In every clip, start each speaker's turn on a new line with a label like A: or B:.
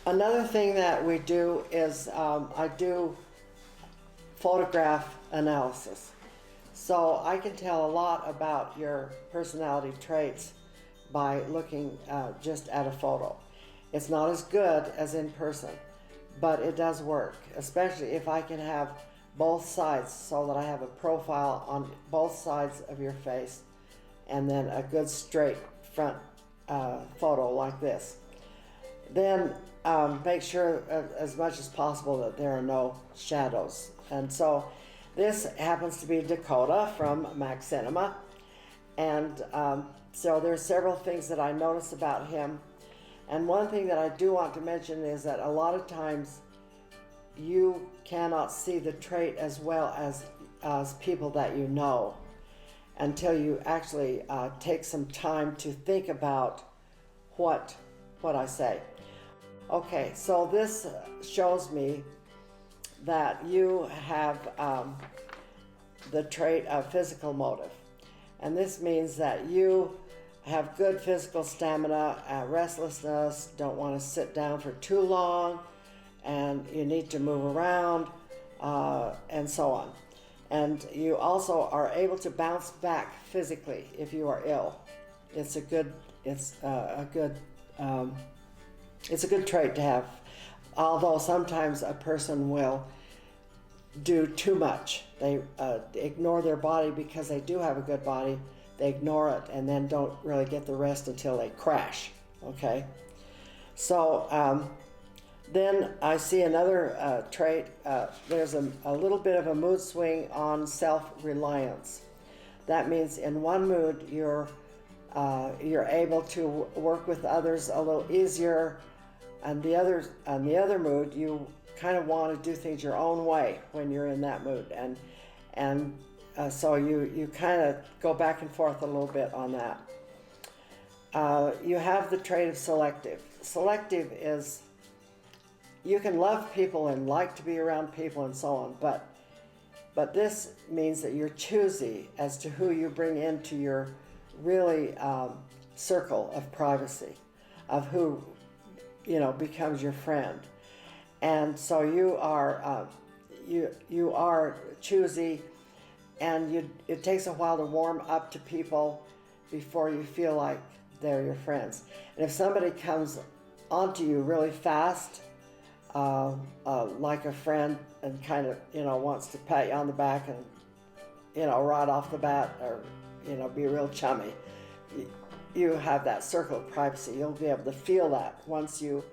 A: Another thing that we do is I do photograph analysis. So I can tell a lot about your personality traits by looking just at a photo. It's not as good as in person, but it does work, especially if I can have both sides so that I have a profile on both sides of your face and then a good straight front photo like this. Then make sure as much as possible that there are no shadows. And so this happens to be Dakota from Mac Cinema. And so there's several things that I notice about him. And one thing that I do want to mention is that a lot of times you cannot see the trait as well as people that you know until you actually take some time to think about what I say. Okay, so this shows me that you have the trait of physical motive. And this means that you have good physical stamina, restlessness, don't want to sit down for too long, and you need to move around, and so on. And you also are able to bounce back physically if you are ill. It's a good trait to have, although sometimes a person will do too much. They ignore their body because they do have a good body. They ignore it and then don't really get the rest until they crash, okay? So then I see another trait. There's a little bit of a mood swing on self-reliance. That means in one mood you're able to work with others a little easier, and the other mood you kind of want to do things your own way when you're in that mood, and so you kind of go back and forth a little bit on that. You have the trait of selective. Selective is you can love people and like to be around people and so on, but this means that you're choosy as to who you bring into your really circle of privacy, of who becomes your friend. And so you are choosy, and it takes a while to warm up to people before you feel like they're your friends. And if somebody comes onto you really fast, like a friend, and kind of wants to pat you on the back and right off the bat, or be real chummy, you have that circle of privacy. You'll be able to feel that once you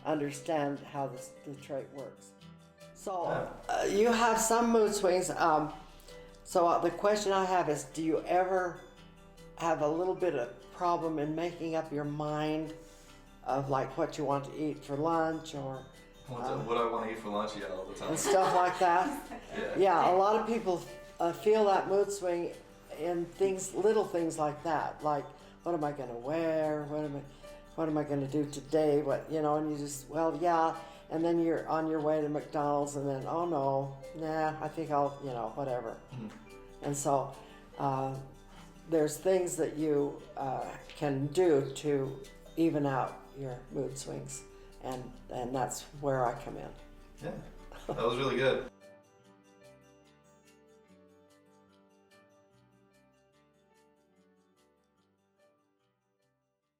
A: understand how the trait works. So you have some mood swings. So the question I have is, do you ever have a little bit of problem in making up your mind of like what you want to eat for lunch, or
B: what I want to eat for lunch? Yeah, all the time.
A: And stuff like that? Yeah, a lot of people feel that mood swing in little things like that, like what am I going to wear, what am I going to do today, and you just, and then you're on your way to McDonald's, and then, oh no, I think I'll, whatever. Mm-hmm. And so there's things that you can do to even out your mood swings, and that's where I come in.
B: Yeah, that was really good.